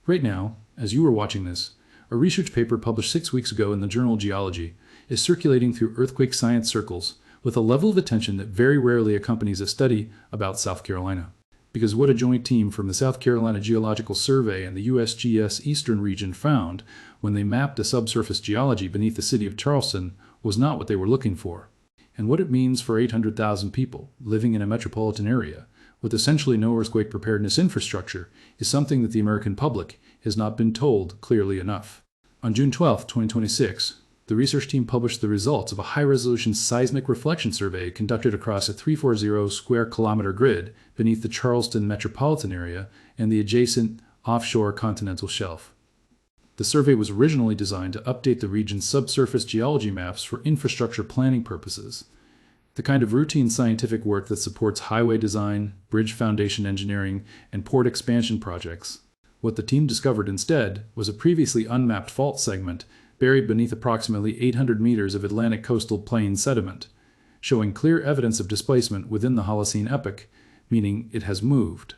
Right now, as you are watching this, a research paper published 6 weeks ago in the journal Geology is circulating through earthquake science circles with a level of attention that very rarely accompanies a study about South Carolina. Because what a joint team from the South Carolina Geological Survey and the USGS Eastern Region found when they mapped the subsurface geology beneath the city of Charleston was not what they were looking for. And what it means for 800,000 people living in a metropolitan area with essentially no earthquake preparedness infrastructure is something that the American public has not been told clearly enough. On June 12, 2026, the research team published the results of a high-resolution seismic reflection survey conducted across a 340 square kilometer grid beneath the Charleston metropolitan area and the adjacent offshore continental shelf. The survey was originally designed to update the region's subsurface geology maps for infrastructure planning purposes, the kind of routine scientific work that supports highway design, bridge foundation engineering, and port expansion projects. What the team discovered instead was a previously unmapped fault segment buried beneath approximately 800 meters of Atlantic coastal plain sediment, showing clear evidence of displacement within the Holocene epoch, meaning it has moved.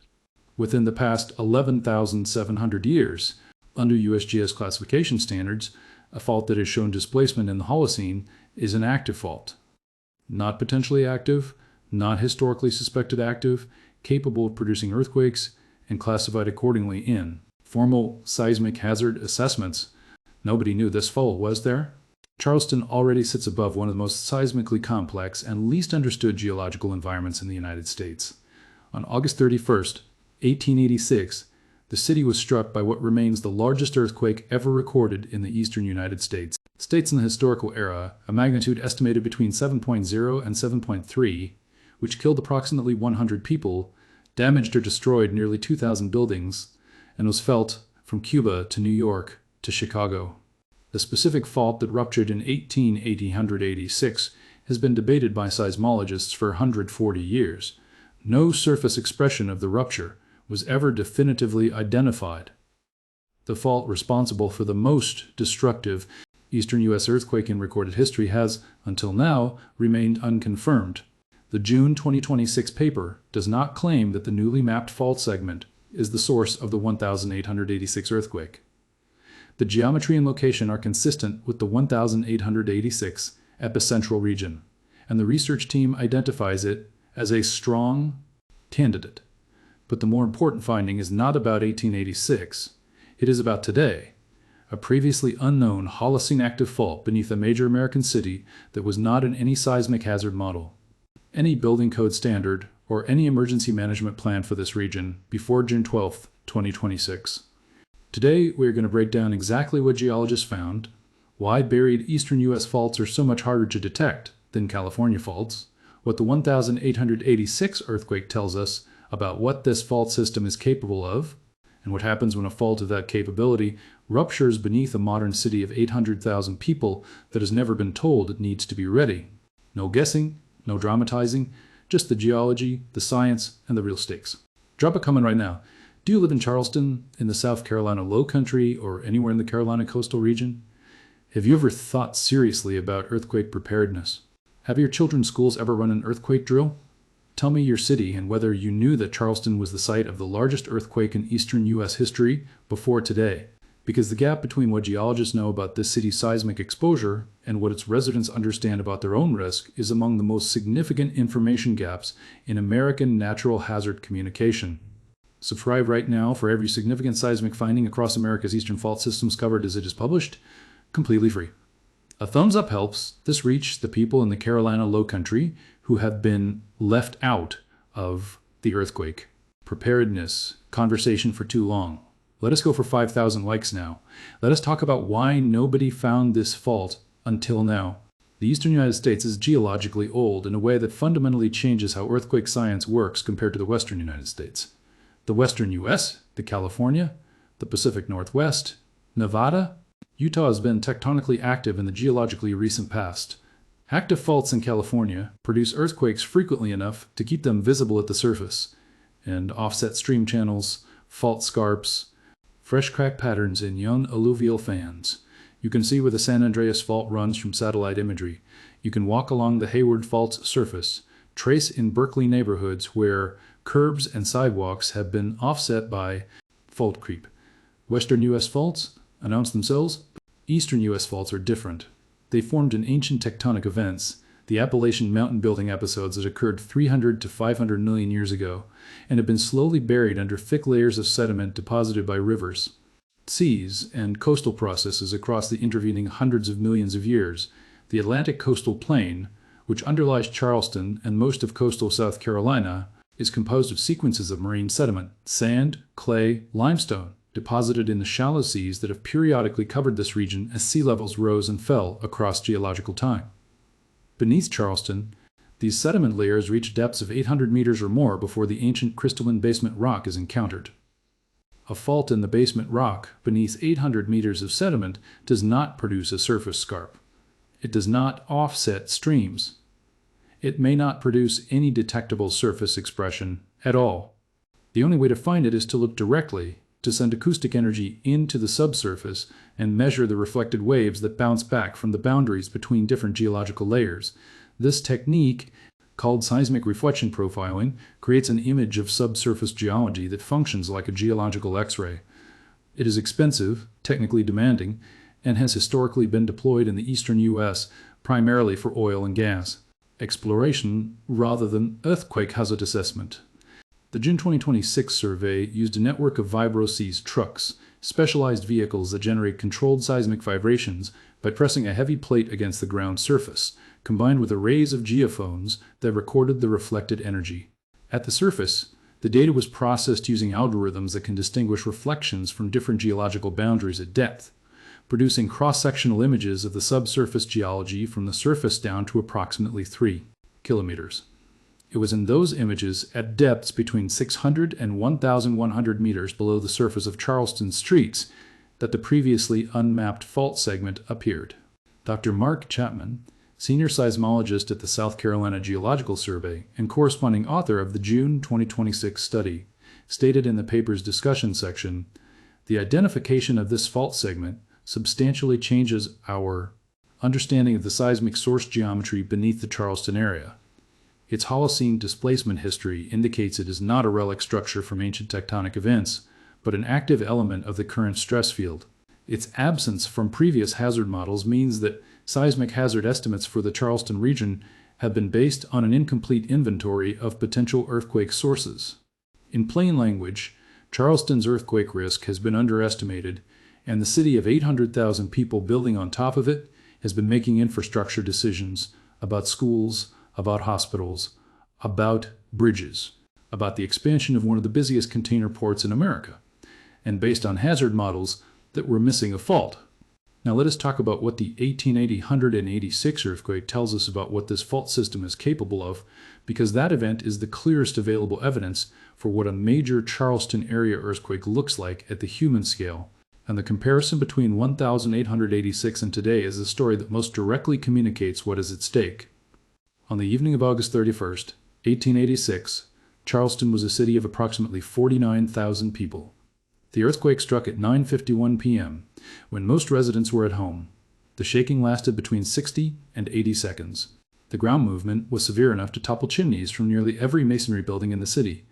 Within the past 11,700 years, under USGS classification standards, a fault that has shown displacement in the Holocene is an active fault. Not potentially active, not historically suspected active, capable of producing earthquakes, and classified accordingly in formal seismic hazard assessments. Nobody knew this fault was there. Charleston already sits above one of the most seismically complex and least understood geological environments in the United States. On August 31st, 1886, the city was struck by what remains the largest earthquake ever recorded in the eastern United States. States in the historical era, a magnitude estimated between 7.0 and 7.3, which killed approximately 100 people, damaged or destroyed nearly 2,000 buildings, and was felt from Cuba to New York to Chicago. The specific fault that ruptured in 1886 has been debated by seismologists for 140 years. No surface expression of the rupture was ever definitively identified. The fault responsible for the most destructive eastern U.S. earthquake in recorded history has, until now, remained unconfirmed. The June 2026 paper does not claim that the newly mapped fault segment is the source of the 1886 earthquake. The geometry and location are consistent with the 1886 epicentral region, and the research team identifies it as a strong candidate. But the more important finding is not about 1886. It is about today, a previously unknown Holocene active fault beneath a major American city that was not in any seismic hazard model, any building code standard, or any emergency management plan for this region before June 12, 2026. Today, we are going to break down exactly what geologists found, why buried eastern U.S. faults are so much harder to detect than California faults, what the 1886 earthquake tells us about what this fault system is capable of, and what happens when a fault of that capability ruptures beneath a modern city of 800,000 people that has never been told it needs to be ready. No guessing, no dramatizing, just the geology, the science, and the real stakes. Drop a comment right now. Do you live in Charleston, in the South Carolina Low Country, or anywhere in the Carolina coastal region? Have you ever thought seriously about earthquake preparedness? Have your children's schools ever run an earthquake drill? Tell me your city and whether you knew that Charleston was the site of the largest earthquake in eastern U.S. history before today. Because the gap between what geologists know about this city's seismic exposure and what its residents understand about their own risk is among the most significant information gaps in American natural hazard communication. Subscribe right now for every significant seismic finding across America's eastern fault systems covered as it is published, completely free. A thumbs up helps this reach the people in the Carolina Low Country who have been left out of the earthquake preparedness conversation for too long. Let us go for 5,000 likes now. Let us talk about why nobody found this fault until now. The eastern United States is geologically old in a way that fundamentally changes how earthquake science works compared to the western United States. The western U.S., the California, the Pacific Northwest, Nevada, Utah has been tectonically active in the geologically recent past. Active faults in California produce earthquakes frequently enough to keep them visible at the surface, and offset stream channels, fault scarps, fresh crack patterns in young alluvial fans. You can see where the San Andreas Fault runs from satellite imagery. You can walk along the Hayward Fault's surface, trace in Berkeley neighborhoods where curbs and sidewalks have been offset by fault creep. Western U.S. faults announce themselves. Eastern U.S. faults are different. They formed in ancient tectonic events, the Appalachian mountain building episodes that occurred 300 to 500 million years ago, and have been slowly buried under thick layers of sediment deposited by rivers, seas, and coastal processes across the intervening hundreds of millions of years. The Atlantic coastal plain, which underlies Charleston and most of coastal South Carolina, is composed of sequences of marine sediment, sand, clay, limestone, deposited in the shallow seas that have periodically covered this region as sea levels rose and fell across geological time. Beneath Charleston, these sediment layers reach depths of 800 meters or more before the ancient crystalline basement rock is encountered. A fault in the basement rock beneath 800 meters of sediment does not produce a surface scarp. It does not offset streams. It may not produce any detectable surface expression at all. The only way to find it is to look directly, to send acoustic energy into the subsurface and measure the reflected waves that bounce back from the boundaries between different geological layers. This technique, called seismic reflection profiling, creates an image of subsurface geology that functions like a geological X-ray. It is expensive, technically demanding, and has historically been deployed in the eastern U.S. primarily for oil and gas exploration rather than earthquake hazard assessment. The June 2026 survey used a network of VibroSeis trucks, specialized vehicles that generate controlled seismic vibrations by pressing a heavy plate against the ground surface, combined with arrays of geophones that recorded the reflected energy. At the surface, the data was processed using algorithms that can distinguish reflections from different geological boundaries at depth, producing cross-sectional images of the subsurface geology from the surface down to approximately 3 kilometers. It was in those images at depths between 600 and 1,100 meters below the surface of Charleston streets that the previously unmapped fault segment appeared. Dr. Mark Chapman, senior seismologist at the South Carolina Geological Survey and corresponding author of the June 2026 study, stated in the paper's discussion section, "The identification of this fault segment substantially changes our understanding of the seismic source geometry beneath the Charleston area. Its Holocene displacement history indicates it is not a relic structure from ancient tectonic events, but an active element of the current stress field. Its absence from previous hazard models means that seismic hazard estimates for the Charleston region have been based on an incomplete inventory of potential earthquake sources. In plain language, Charleston's earthquake risk has been underestimated, and the city of 800,000 people building on top of it has been making infrastructure decisions about schools, about hospitals, about bridges, about the expansion of one of the busiest container ports in America, and based on hazard models that were missing a fault. Now let us talk about what the 1880-186 earthquake tells us about what this fault system is capable of, because that event is the clearest available evidence for what a major Charleston area earthquake looks like at the human scale. And the comparison between 1886 and today is the story that most directly communicates what is at stake. On the evening of August 31st, 1886, Charleston was a city of approximately 49,000 people. The earthquake struck at 9:51 p.m., when most residents were at home. The shaking lasted between 60 and 80 seconds. The ground movement was severe enough to topple chimneys from nearly every masonry building in the city.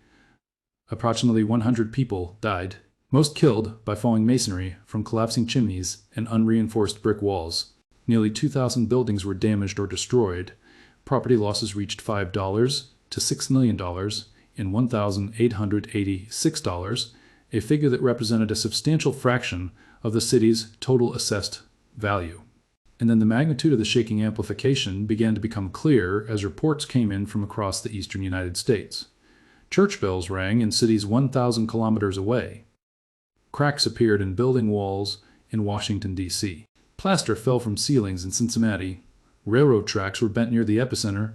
Approximately 100 people died, most killed by falling masonry from collapsing chimneys and unreinforced brick walls. Nearly 2,000 buildings were damaged or destroyed. Property losses reached $5 to $6 million in $1,886, a figure that represented a substantial fraction of the city's total assessed value. And then the magnitude of the shaking amplification began to become clear as reports came in from across the eastern United States. Church bells rang in cities 1,000 kilometers away. Cracks appeared in building walls in Washington, D.C. Plaster fell from ceilings in Cincinnati. Railroad tracks were bent near the epicenter.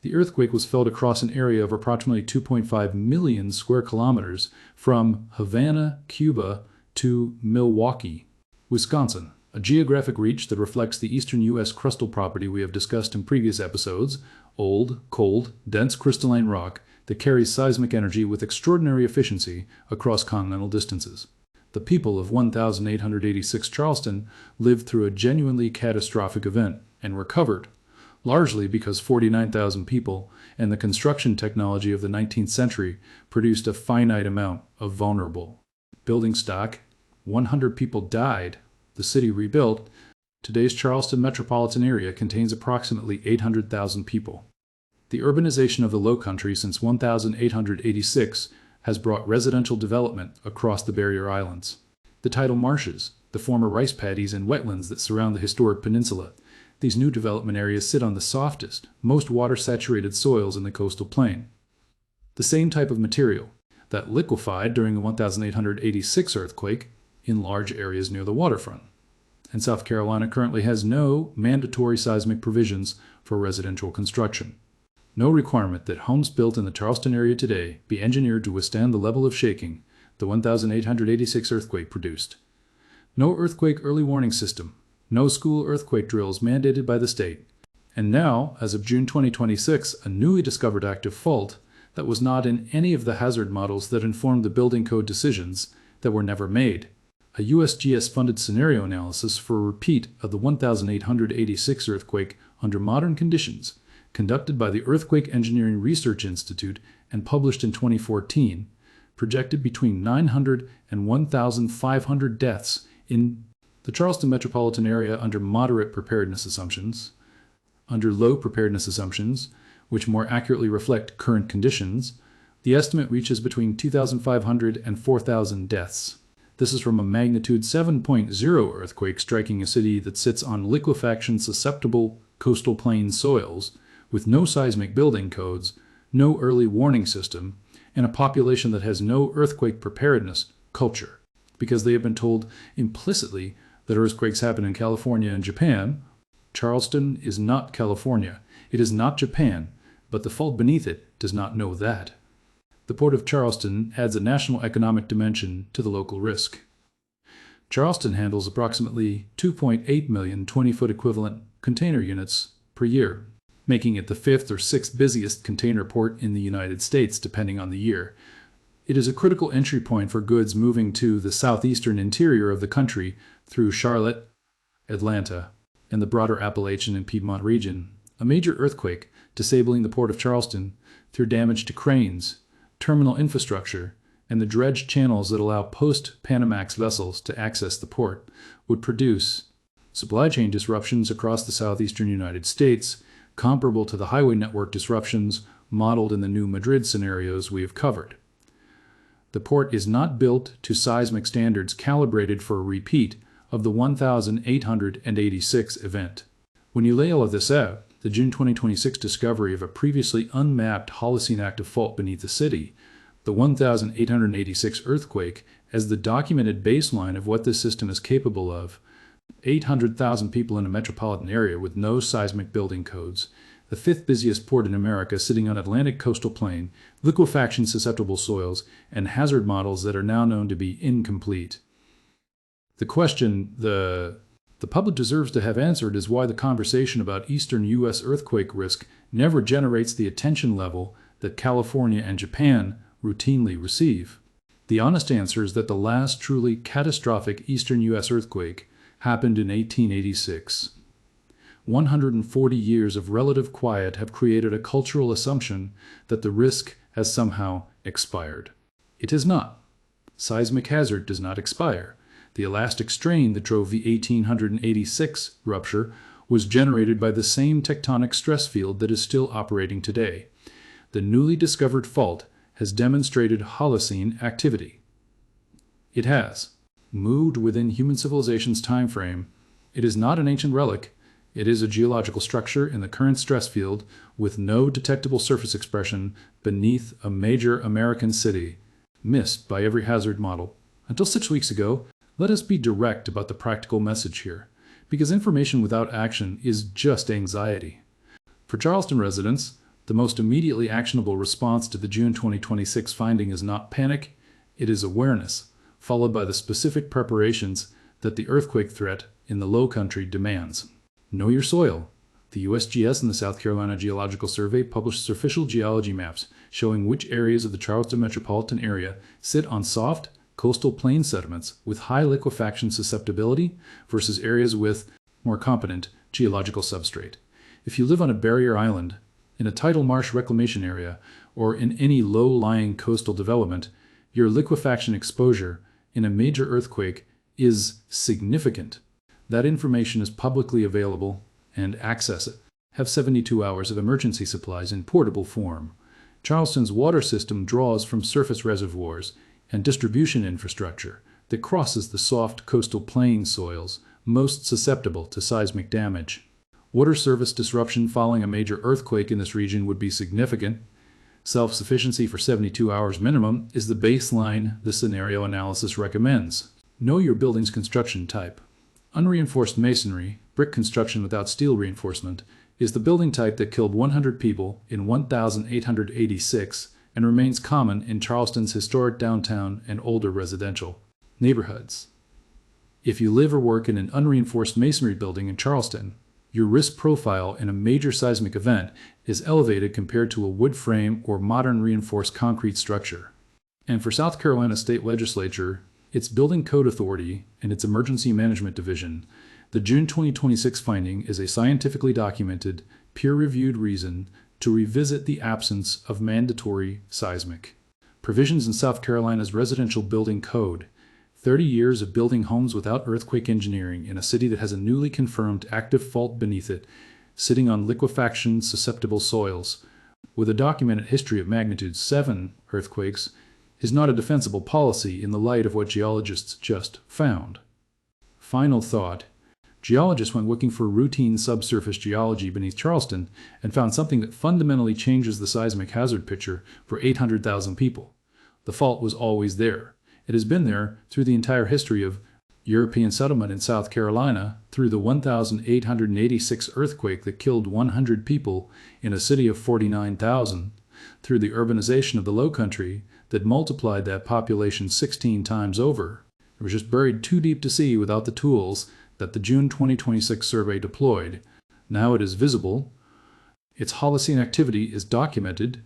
The earthquake was felt across an area of approximately 2.5 million square kilometers from Havana, Cuba, to Milwaukee, Wisconsin, a geographic reach that reflects the eastern U.S. crustal property we have discussed in previous episodes, old, cold, dense crystalline rock that carries seismic energy with extraordinary efficiency across continental distances. The people of 1886 Charleston lived through a genuinely catastrophic event and recovered, largely because 49,000 people and the construction technology of the 19th century produced a finite amount of vulnerable building stock 100 people died, the city rebuilt. Today's Charleston metropolitan area contains approximately 800,000 people. The urbanization of the Low Country since 1886 has brought residential development across the barrier islands. The tidal marshes, the former rice paddies and wetlands that surround the historic peninsula, these new development areas sit on the softest, most water-saturated soils in the coastal plain. The same type of material that liquefied during the 1886 earthquake in large areas near the waterfront. And South Carolina currently has no mandatory seismic provisions for residential construction. No requirement that homes built in the Charleston area today be engineered to withstand the level of shaking the 1886 earthquake produced. No earthquake early warning system. No school earthquake drills mandated by the state. And now, as of June 2026, a newly discovered active fault that was not in any of the hazard models that informed the building code decisions that were never made. A USGS-funded scenario analysis for a repeat of the 1886 earthquake under modern conditions, conducted by the Earthquake Engineering Research Institute and published in 2014, projected between 900 and 1,500 deaths in the Charleston metropolitan area under moderate preparedness assumptions. Under low preparedness assumptions, which more accurately reflect current conditions, the estimate reaches between 2,500 and 4,000 deaths. This is from a magnitude 7.0 earthquake striking a city that sits on liquefaction-susceptible coastal plain soils, with no seismic building codes, no early warning system, and a population that has no earthquake preparedness culture, because they have been told implicitly that earthquakes happen in California and Japan. Charleston is not California. It is not Japan, but the fault beneath it does not know that. The Port of Charleston adds a national economic dimension to the local risk. Charleston handles approximately 2.8 million 20-foot equivalent container units per year, making it the fifth or sixth busiest container port in the United States, depending on the year. It is a critical entry point for goods moving to the southeastern interior of the country through Charlotte, Atlanta, and the broader Appalachian and Piedmont region. A major earthquake disabling the Port of Charleston through damage to cranes, terminal infrastructure, and the dredged channels that allow post-Panamax vessels to access the port would produce supply chain disruptions across the southeastern United States, comparable to the highway network disruptions modeled in the new Madrid scenarios we have covered. The port is not built to seismic standards calibrated for a repeat of the 1886 event. When you lay all of this out, the June 2026 discovery of a previously unmapped Holocene active fault beneath the city, the 1886 earthquake, as the documented baseline of what this system is capable of, 800,000 people in a metropolitan area with no seismic building codes, the fifth busiest port in America sitting on Atlantic coastal plain, liquefaction-susceptible soils, and hazard models that are now known to be incomplete. The question the public deserves to have answered is why the conversation about eastern U.S. earthquake risk never generates the attention level that California and Japan routinely receive. The honest answer is that the last truly catastrophic eastern U.S. earthquake happened in 1886. 140 years of relative quiet have created a cultural assumption that the risk has somehow expired. It has not. Seismic hazard does not expire. The elastic strain that drove the 1886 rupture was generated by the same tectonic stress field that is still operating today. The newly discovered fault has demonstrated Holocene activity. It has moved within human civilization's time frame. It is not an ancient relic. It is a geological structure in the current stress field with no detectable surface expression beneath a major American city, missed by every hazard model. Until 6 weeks ago, let us be direct about the practical message here, because information without action is just anxiety. For Charleston residents, the most immediately actionable response to the June 2026 finding is not panic, it is awareness, followed by the specific preparations that the earthquake threat in the Low Country demands. Know your soil. The USGS and the South Carolina Geological Survey published surficial geology maps showing which areas of the Charleston metropolitan area sit on soft, coastal plain sediments with high liquefaction susceptibility versus areas with more competent geological substrate. If you live on a barrier island, in a tidal marsh reclamation area, or in any low-lying coastal development, your liquefaction exposure in a major earthquake is significant. That information is publicly available and access it. Have 72 hours of emergency supplies in portable form. Charleston's water system draws from surface reservoirs and distribution infrastructure that crosses the soft coastal plain soils most susceptible to seismic damage. Water service disruption following a major earthquake in this region would be significant. Self-sufficiency for 72 hours minimum is the baseline the scenario analysis recommends. Know your building's construction type. Unreinforced masonry, brick construction without steel reinforcement, is the building type that killed 100 people in 1886 and remains common in Charleston's historic downtown and older residential neighborhoods. If you live or work in an unreinforced masonry building in Charleston, your risk profile in a major seismic event is elevated compared to a wood frame or modern reinforced concrete structure. And for South Carolina State Legislature, its Building Code Authority and its Emergency Management Division, the June 2026 finding is a scientifically documented, peer-reviewed reason to revisit the absence of mandatory seismic provisions in South Carolina's Residential Building Code. 30 years of building homes without earthquake engineering in a city that has a newly confirmed active fault beneath it, sitting on liquefaction-susceptible soils, with a documented history of magnitude 7 earthquakes, is not a defensible policy in the light of what geologists just found. Final thought. Geologists went looking for routine subsurface geology beneath Charleston and found something that fundamentally changes the seismic hazard picture for 800,000 people. The fault was always there. It has been there through the entire history of European settlement in South Carolina, through the 1886 earthquake that killed 100 people in a city of 49,000, through the urbanization of the Low Country that multiplied that population 16 times over. It was just buried too deep to see without the tools that the June 2026 survey deployed. Now it is visible. Its Holocene activity is documented.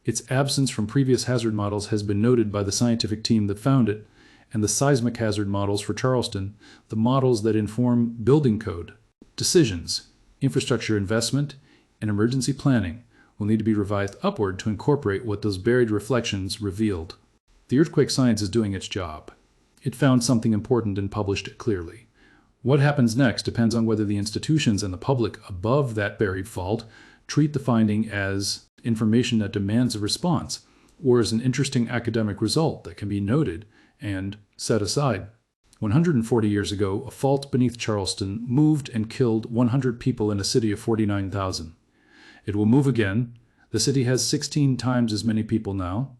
Its absence from previous hazard models has been noted by the scientific team that found it, and the seismic hazard models for Charleston, the models that inform building code, decisions, infrastructure investment, and emergency planning will need to be revised upward to incorporate what those buried reflections revealed. The earthquake science is doing its job. It found something important and published it clearly. What happens next depends on whether the institutions and the public above that buried fault treat the finding as information that demands a response, or as an interesting academic result that can be noted and set aside. 140 years ago, a fault beneath Charleston moved and killed 100 people in a city of 49,000. It will move again. The city has 16 times as many people now.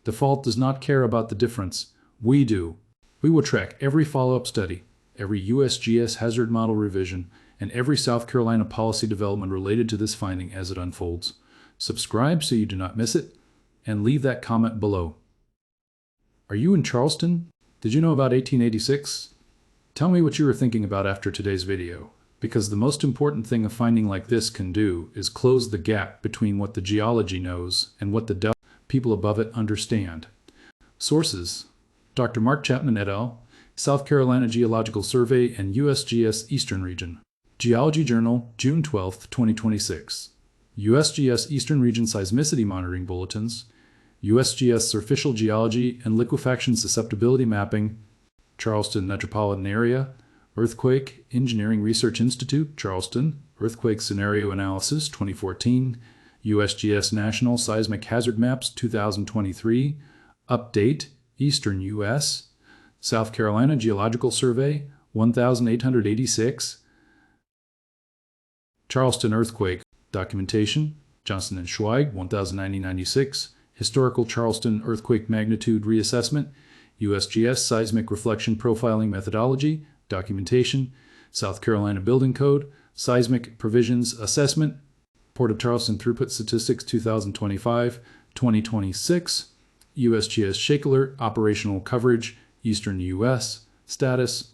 The fault does not care about the difference. We do. We will track every follow-up study, every USGS hazard model revision, and every South Carolina policy development related to this finding as it unfolds. Subscribe so you do not miss it, and leave that comment below. Are you in Charleston? Did you know about 1886? Tell me what you were thinking about after today's video, because the most important thing a finding like this can do is close the gap between what the geology knows and what the people above it understand. Sources: Dr. Mark Chapman et al., South Carolina Geological Survey and USGS Eastern Region. Geology Journal, June 12, 2026. USGS Eastern Region Seismicity Monitoring Bulletins, USGS Surficial Geology and Liquefaction Susceptibility Mapping, Charleston Metropolitan Area, Earthquake Engineering Research Institute, Charleston, Earthquake Scenario Analysis 2014, USGS National Seismic Hazard Maps 2023, Update, Eastern U.S., South Carolina Geological Survey 1886, Charleston Earthquake Documentation, Johnson & Schweig 1996, Historical Charleston Earthquake Magnitude Reassessment, USGS Seismic Reflection Profiling Methodology, Documentation, South Carolina Building Code, Seismic Provisions Assessment, Port of Charleston Throughput Statistics 2025-2026, USGS Shake Alert Operational Coverage, Eastern U.S., Status,